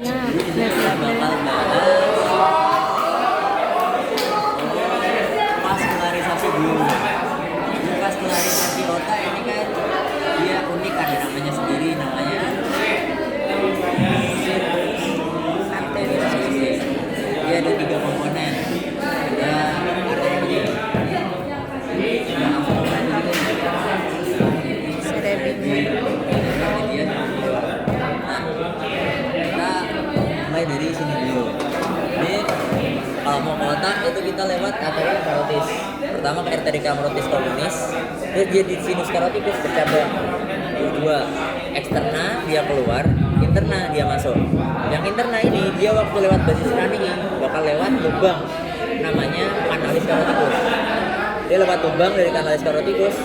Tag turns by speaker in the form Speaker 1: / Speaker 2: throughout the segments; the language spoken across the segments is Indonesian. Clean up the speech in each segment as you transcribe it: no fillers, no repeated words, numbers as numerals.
Speaker 1: Jadi di sini kita bakal bahas vaskularisasi dulu. Ini vaskularisasi otak ini kan dia unik, ada namanya sendiri, namanya arteriosklerosis. Dia ada 3 komponen. Ada arteri, ada komponen mulai dari sini dulu. Jadi kalau mau ke otak itu kita lewat arteri karotis. Pertama ke arteri karotis communis, terus dia di sinus karotikus bercabang. Kedua, eksterna dia keluar, interna dia masuk. Yang interna ini dia waktu lewat basis running bakal lewat lubang namanya kanalis karotikus. Dia lewat lubang dari kanalis karotikus,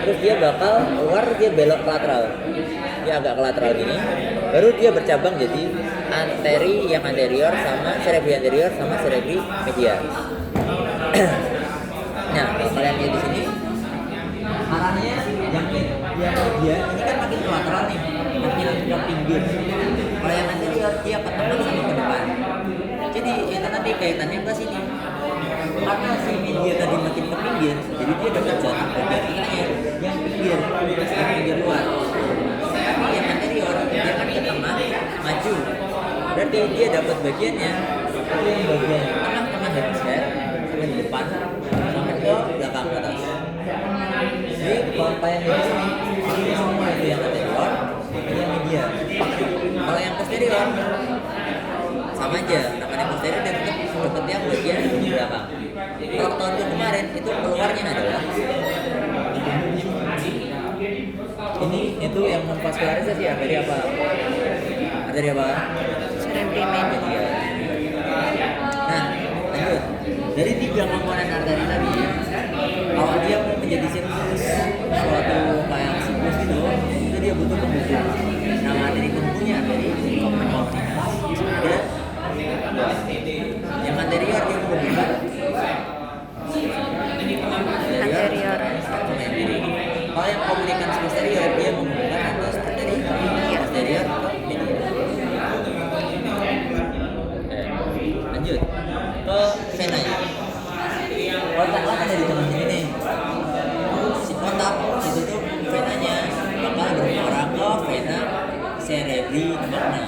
Speaker 1: terus dia bakal keluar, dia belok ke lateral. Dia agak ke lateral gini, baru dia bercabang jadi arteri yang anterior sama cerebri anterior sama cerebri medial. Nah, kalau kalian lihat di sini arahnya yang media ini kan makin ke lateral nih, makin ke pinggir. Kalau yang anterior dia ke tengah sama ke depan. Jadi itu nanti kaitannya ke sini. Karena si media tadi makin ke pinggir, jadi dia dapat jatah bagian tengahnya yang pinggir, yang pinggir luar. Tapi yang anterior dia kan ke tengah maju. Berarti dia dapat bagiannya yang bagian tengah-tengah hemisfer sampai di depan sampai ke belakang ke atas. Jadi kalau yang di sini ini semua itu yang anterior, ini yang media. Kalau yang posterior sama aja, namanya posterior dan dapat yang bagian di belakang. Kalau tahun kemarin itu keluarnya adalah ini itu yang memvaskularisasi arteri apa? Arteri apa?
Speaker 2: Cerebri medial.
Speaker 1: Nah, lanjut. Dari 3 komponen arteri tadi, kalau dia mau menjadi siklus suatu kayak siklus gitu, itu dia butuh penghubung. Nama arteri penghubungnya arteri komunitas. Ada yang anterior dia menghubungkan
Speaker 2: Anterior.
Speaker 1: Kalau yang komunikasi posterior dia menghubungkan atas arteri posterior ke medial. Lanjut ke venanya. Otak kan ada di tengah sini nih. Si otak itu tuh venanya bakal bermuara ke vena cerebri magna.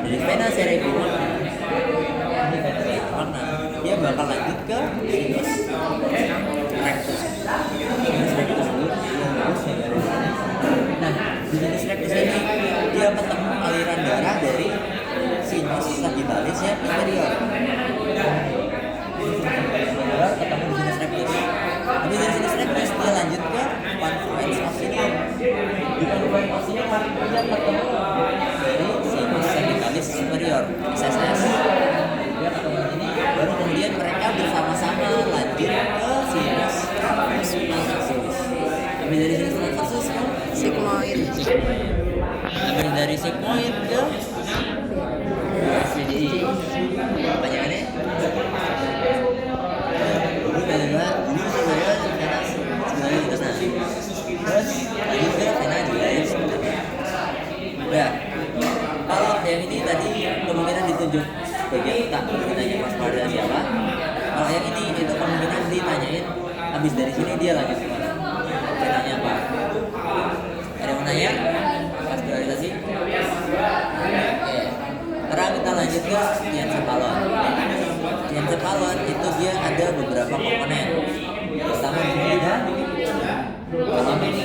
Speaker 1: Dari vena cerebri magna, ini vena cerebri magna, dia bakal lanjut ke sinus rectus. Sinus rectus dulu, dia lurus ya dari sini. Nah, di sinus rectus ini dia ketemu aliran darah dari sinus sagittalis yang inferior. Ketemu di sinus rectus. Habis dari sinus rectus dia lanjut ke confluence of sinium. Di confluence of sinium dia ketemu dari sinus sagittalis superior (SSS). Dia ketemu di sini, baru kemudian mereka bersama-sama lanjut ke sinus transversus. Habis dari sinus transversus ke
Speaker 2: Sigmoid.
Speaker 1: Habis dari sigmoid ke CDI. Pertanyaannya dulu sebenarnya vena sebenarnya di tengah, terus lanjut ke vena julius. Udah, kalau yang ini tadi kemungkinan ditunjuk bagian otak, ditanya vaskularisasi apa. Kalau yang ini itu kemungkinan ditanyain habis dari sini dia lanjut kemana, venanya apa. Ada yang mau nanya vaskularisasi? Oke. Sekarang kita lanjut ke diencephalon. Diencephalon itu dia ada beberapa komponen. Pertama di sini ada talamus.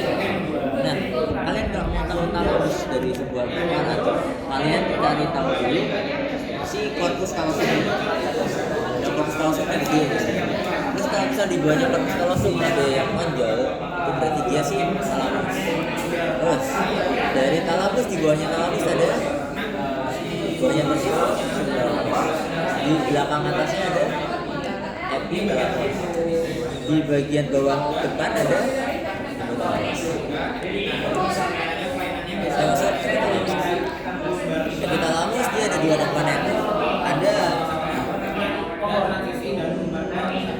Speaker 1: Nah, kalian kalau mau tahu talamus dari sebuah preparat, kalian cari tahu dulu si corpus callosum. Ada corpus callosum yang gede. Terus kalau misalnya di bawahnya corpus callosum ada yang menonjol, itu berarti dia si talamus. Terus dari talamus, di bawahnya talamus ada bawahnya persis, di belakang atasnya ada epithalamus, di bagian bawah depan ada hipotalamus. Saya masuk epithalamus. Epithalamus dia ada 2 komponen. Ada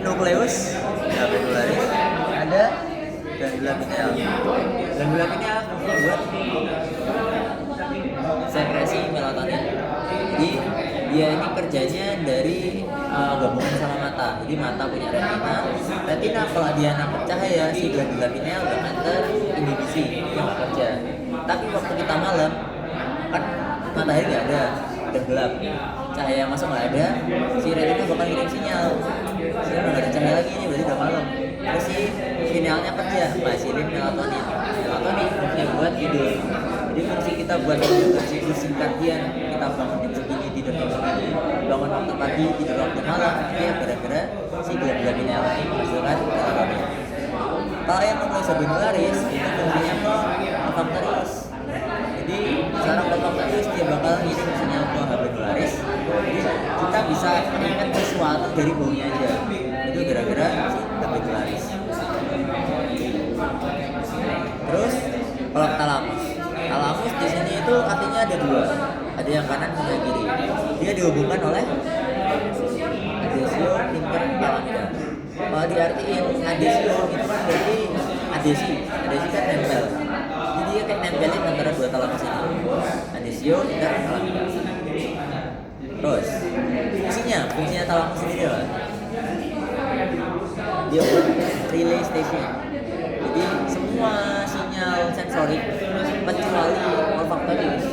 Speaker 1: nukleus glandularis, ada glandula pineal. Glandula pineal buat sekresi melatonin. dia ini kerjanya dari gabungan sama mata. Jadi mata punya retina kalau dia nangkep cahaya si glandula pineal udah nganter inhibisi yang kerja. Tapi waktu kita malam kan matahari nggak ada, udah gelap, cahaya yang masuk nggak ada, si retina bakal ngirim sinyal. Jadi nggak ada cahaya lagi, ini berarti udah malam. Terus si pinealnya kerja, ngasilin melatonin. Melatonin fungsinya buat tidur. Jadi fungsi kita buat menjaga siklus circadian, kita bangun jam segini, tidur jam segini, bangun waktu pagi, tidur waktu malam, itu ya gara-gara si glandula pineal ini menghasilkan melatonin. Kalau yang nucleus sabinularis itu fungsinya ke faktorius. Jadi seorang faktorius dia bakal ngirim sinyal ke sabinularis. Jadi kita bisa ingat sesuatu dari baunya aja. Itu gara-gara si sabinularis. Terus kalau talamus di sini itu artinya ada dua, ada yang kanan dan yang kiri. Dia dihubungkan oleh adesio linker talamida. Kalau diartiin adesio itu kan berarti adesi kan nempel. Jadi dia kayak nempelin antara dua talamus ini. Adesio linker talamida. Terus fungsinya talamus ini adalah dia relay station. Jadi semua sinyal sensorik kecuali olfaktorius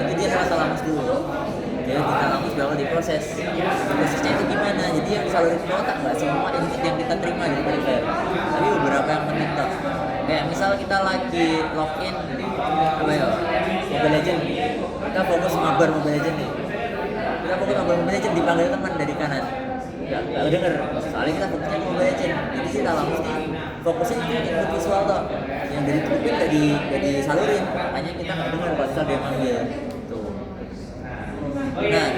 Speaker 1: itu dia lewat talamus dulu. Jadi di talamus bakal diproses. Prosesnya itu gimana? Jadi yang disalurin ke otak nggak semua input yang kita terima dari perifer, tapi beberapa yang penting tuh. Kayak misal kita lagi login Mobile Legend, kita fokus mabar Mobile Legend nih. Kita fokus mabar Mobile Legend dipanggil teman dari kanan. Gak denger, soalnya kita fokusnya ke Mobile Legend. Jadi si talamus nih fokusnya itu input visual toh, yang dari kuping gak disalurin, makanya kita nggak dengar kalau dia manggil. Tuh. Nah,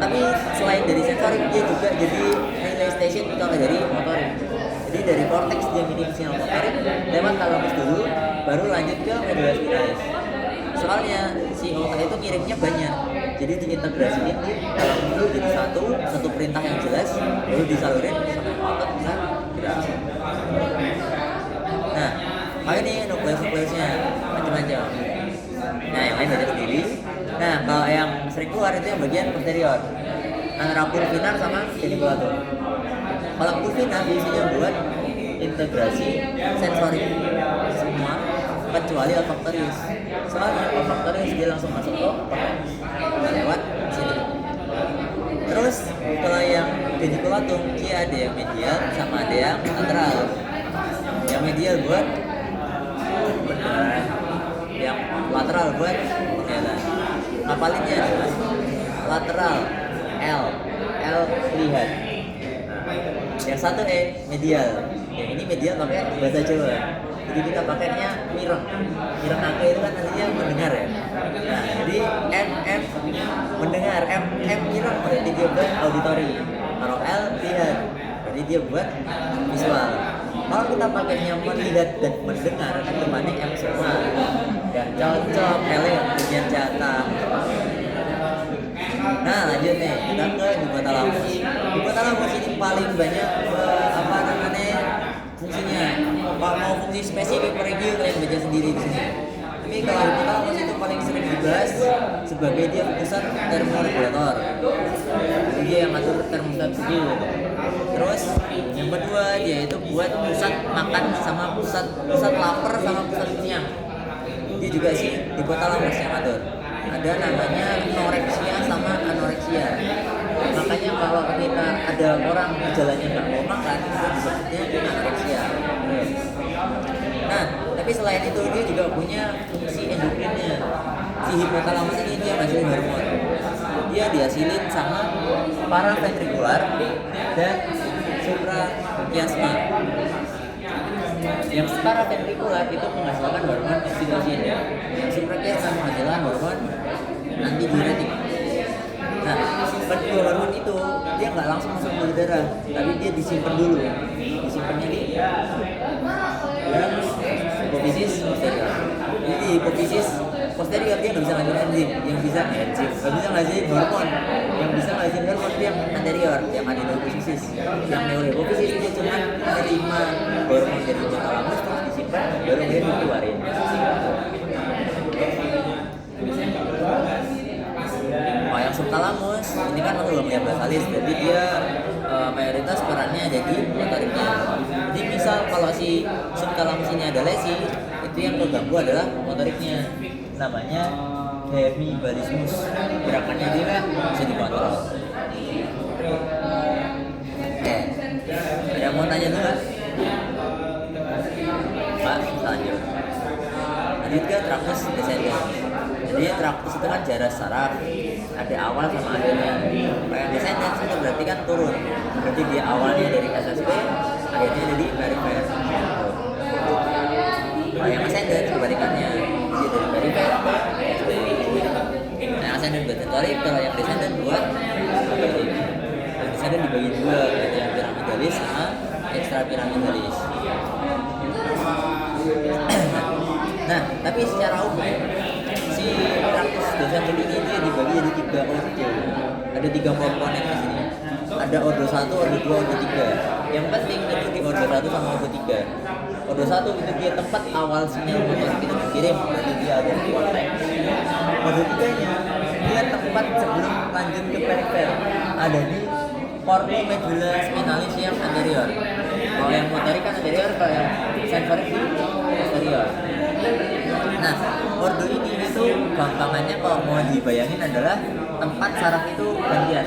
Speaker 1: tapi selain dari sensorik dia juga jadi relay station kalau dari motorik. Jadi dari cortex dia ngirim sinyal motorik lewat talamus dulu, baru lanjut ke medulla spinalis. Soalnya si otak itu ngirimnya banyak, jadi diintegrasiin di talamus dulu jadi satu perintah yang jelas, baru disalurin sampai otak bisa gerak. Nah, kalau ini nukleus-nukleusnya macam-macam. Nah, yang lain banyak sendiri. Nah, kalau yang sering keluar itu yang bagian posterior antara pulvinar sama geniculum. Kalau pulvinar biasanya buat integrasi sensorik semua kecuali olfaktorius. Soalnya olfaktorius dia langsung masuk ke lewat sini. Terus kalau yang geniculum dia ada yang medial sama ada yang lateral. Yang medial buat pendengaran, yang lateral buat penglihatan. Ngapalinnya adalah lateral L lihat. Yang satu medial. Yang ini medial pakai bahasa Jawa. Jadi kita pakainya mireng aku itu kan artinya mendengar ya. Nah, jadi M mendengar, M mireng berarti dia buat auditory. Kalau L lihat berarti dia buat visual. Kalau kita pakainya melihat dan mendengar kan temannya M semua. Ya cocok, L yang bagian jatah. Nah lanjut nih, kita ke hipotalamus. Hipotalamus ini paling banyak fungsinya. Mau fungsi spesifik per regio kalian baca sendiri di sini. Tapi kalau hipotalamus itu paling sering dibahas sebagai dia pusat termoregulator. Jadi dia yang ngatur termostat tubuh. Terus yang kedua dia itu buat pusat makan sama pusat lapar sama pusat kenyang. Dia juga sih hipotalamus yang ngatur. Ada namanya noreksia sama anoreksia. Makanya kalau kita ada orang gejalanya nggak mau makan, itu disebutnya anoreksia. Nah, tapi selain itu dia juga punya fungsi endokrinnya. Si hipotalamus ini dia ngasilin hormon. Dia dihasilin sama paraventrikular dan suprachiasma. Yang paraventrikular itu menghasilkan hormon oksitosin, yang suprachiasma menghasilkan hormon antidiuretik. Nah, kedua hormon itu dia nggak langsung masuk ke darah, tapi dia disimpan dulu. Disimpannya di hipofisis posterior. Jadi di hipofisis posterior dia nggak bisa ngasilin enzim, yang bisa nggak bisa ngasilin hormon, yang bisa ngasilin hormon dia yang anterior, yang ada di hipofisis. Yang neurohipofisis dia cuma menerima hormon dari hipotalamus terus disimpan, baru dia dikeluarin. Oh, yang yang subkalamus ini kan logam yang basalis, berarti dia mayoritas perannya ada di motoriknya. Jadi misal kalau si subkalamus ini ada lesi, itu yang keganggu adalah motoriknya, namanya hemibalismus, gerakannya dia bisa dikontrol. Ada yang mau tanya dulu? Pak, lanjut. Lanjut ke tractus descendens. Jadi tractus itu kan jaras saraf, ada awal sama akhirnya. Kalau yang descendens itu berarti kan turun. Berarti dia awalnya dari SSP, akhirnya jadi perifer. Kalau yang ascendens kebalikannya, dia dari perifer ke SSP. Nah, yang ascendens buat sensorik, kalau yang descendens buat motorik. Yang descendens dibagi dua, ada yang piramidalis sama extra piramidalis. Nah, tapi secara umum si tractus descendens ini dia dibagi jadi 3 ordo. Ada 3 komponen di sini. Ada ordo 1, ordo 2, ordo 3. Yang penting itu di ordo 1 sama ordo 3. Ordo 1 itu dia tempat awal sinyal motorik itu dikirim, berarti dia ada di korteks. Ordo 3-nya dia tempat sebelum lanjut ke perifer, ada di cornu medulla spinalis yang anterior. Kalau yang motorik kan anterior, kalau yang sensorik di posterior. Nah, ordo ini itu gampangannya kalau mau dibayangin adalah tempat saraf itu gantian.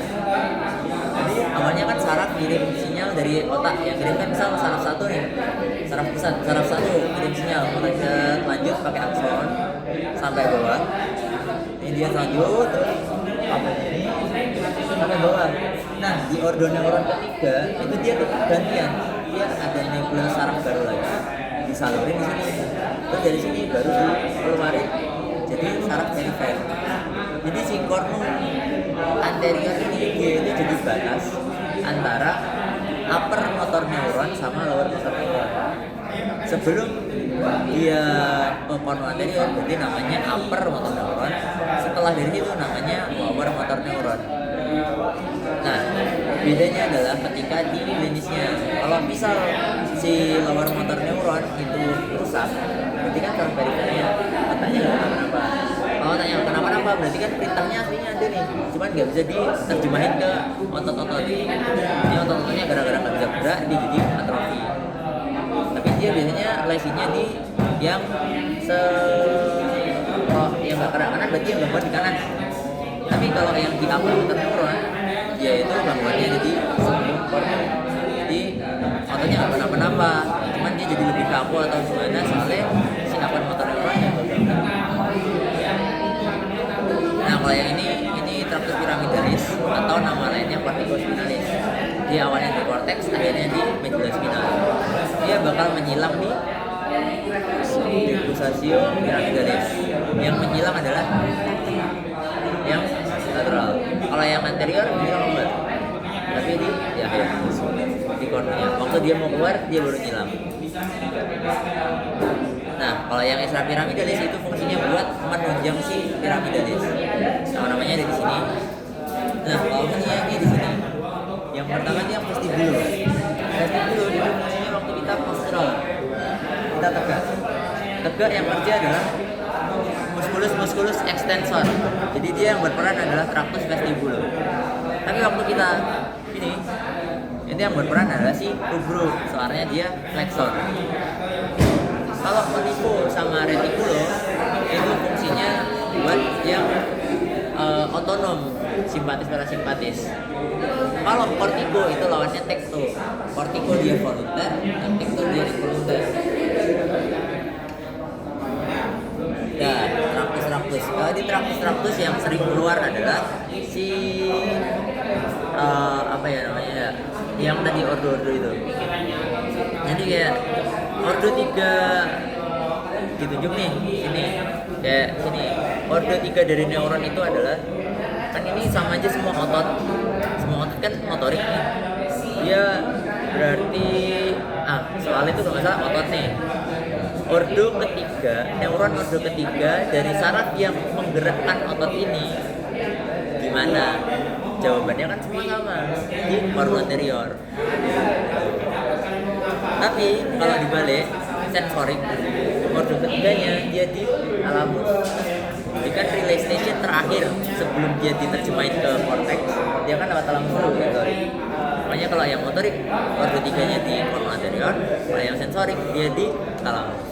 Speaker 1: Jadi awalnya kan saraf kirim sinyal dari otak, yang kirim kan misal saraf 1 nih, saraf pusat, saraf 1 kirim sinyal, lanjut pakai akson sampai bawah. Ini dia lanjut terus apa ini sampai bawah. Nah, di ordo neuron ketiga itu dia tuh gantian, dia ada nukleus saraf baru lagi disalurin di sini, terus dari sini baru dikeluarin jadi saraf perifer. Jadi si cornu anterior ini dia itu jadi batas antara upper motor neuron sama lower motor neuron. Sebelum dia cornu anterior berarti namanya upper motor neuron, setelah dari itu namanya lower motor neuron. Nah, bedanya adalah ketika di klinisnya. Kalau misal si lower motor neuron itu rusak, berarti kan saraf perifernya katanya nggak kenapa-napa. Kalau tanya kenapa-napa, berarti kan perintahnya aslinya ada nih, cuman nggak bisa diterjemahin ke otot-otot. Ini otot-ototnya gara-gara nggak bisa gerak, dia jadi atrofi. Tapi dia biasanya lesinya di yang yang nggak ke kanan, berarti yang gangguan di kanan. Tapi kalau yang di upper motor neuron, dia itu gangguannya jadi sebelum kornu. Jadi ototnya nggak kenapa-napa, cuman dia jadi lebih kaku atau gimana soalnya si upper motor neuron yang ganggu. Nah, kalau yang ini tractus piramidalis atau nama lainnya corticospinalis. Dia awalnya di cortex, akhirnya di medulla spinalis. Dia bakal menyilang di decussatio piramidalis. Yang menyilang adalah yang lateral. Kalau yang anterior dia lombat, tapi di akhir di cornea. Waktu dia mau keluar dia baru nyilang. Nah, kalau yang extra piramidalis itu fungsinya buat menunjang si piramidalis. Namanya ada di sini. Nah, kalau fungsinya dia di sini. Yang pertama dia vestibulo. Vestibulo itu fungsinya waktu kita postural, kita tegak. Tegak yang kerja adalah musculus extensor. Jadi dia yang berperan adalah tractus vestibulo. Tapi waktu kita ini yang berperan adalah si rubro, soalnya dia flexor. Kalau cortico sama reticulo itu fungsinya buat yang otonom, simpatis parasimpatis. Kalau cortico itu lawannya tecto. Cortico dia voluntar, dan tecto dia involuntar. Ya, tractus. Kalau di tractus yang sering keluar adalah si apa ya namanya? Yang tadi ordo itu. Jadi kayak ordo 3 ditunjuk nih sini, kayak sini. Ordo 3 dari neuron itu adalah kan ini sama aja semua otot kan motorik nih. Dia berarti soalnya itu kalau nggak salah otot nih. Ordo ketiga, neuron ordo ketiga dari saraf yang menggerakkan otot ini gimana? Jawabannya kan semua sama di cornu anterior. Tapi kalau dibalik sensorik, ordo ketiganya dia di thalamus. Jadi kan relay station terakhir sebelum dia diterjemahin ke cortex, dia kan lewat talang dulu sensorik. Makanya kalau yang motorik ordo 3-nya di cornu anterior, kalau yang sensorik dia di thalamus.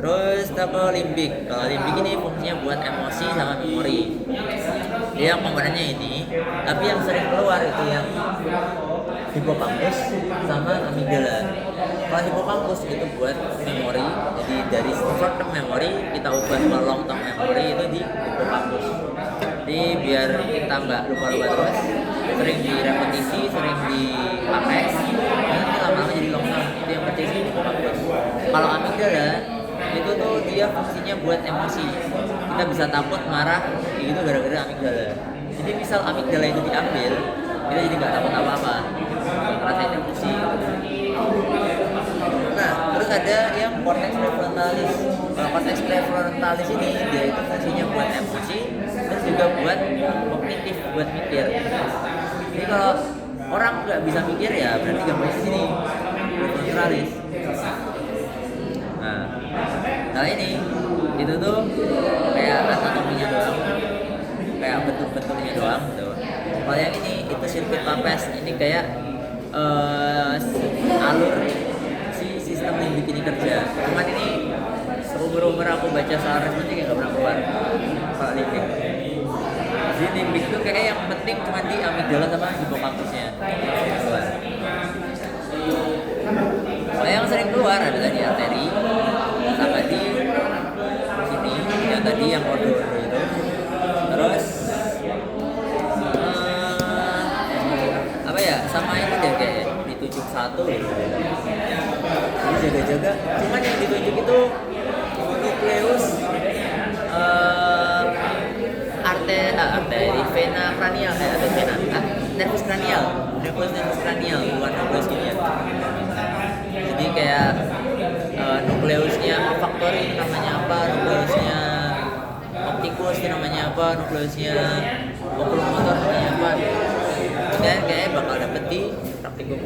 Speaker 1: Terus kita ke limbik. Kalau limbik ini fungsinya buat emosi sama memori. Dia komponennya ini, tapi yang sering keluar itu yang hipokampus sama amigdala. Kalau hipokampus itu buat memori, jadi dari short term memory kita ubah ke long term memory itu di hipokampus. Jadi biar kita nggak lupa-lupa terus, sering direpetisi, sering dipakai, nanti lama-lama jadi long term. Itu yang persis di hipokampus. Kalau amigdala itu tuh dia fungsinya buat emosi. Kita bisa takut, marah, gitu gara-gara amigdala. Jadi misal amigdala itu diambil, kita jadi nggak takut apa-apa, ngerasain emosi. Nah, terus ada yang cortex prefrontalis. Kalau cortex prefrontalis ini dia itu fungsinya buat emosi, terus juga buat kognitif, buat mikir. Jadi kalau orang nggak bisa mikir ya berarti gambarnya di sini prefrontalis. Nah ini itu tuh kayak anatominya doang, kayak bentuk-bentuknya doang gitu. Kalau yang ini itu sirkuit papes, ini kayak alur si sistem limbik ini kerja. Cuman ini seumur-umur aku baca soal responsi kayak gak pernah keluar kalau limbik. Jadi limbik tuh kayak yang penting cuma di amigdala sama hipokampusnya keluar. Kalau yang sering keluar adalah di arteri sama di sini yang tadi yang ordo-ordo itu. Terus apa ya, sama ini deh kayak ditunjuk satu gitu. Jadi jaga-jaga. Cuman yang ditunjuk itu nukleus arteri vena kranial atau vena nervus kranial, nervus kranial bukan nukleus kimia. Jadi kayak nukleusnya olfaktori itu namanya apa, nukleusnya optikus itu namanya apa, nukleusnya okulomotor namanya apa. Dan kayaknya bakal dapet di praktikum.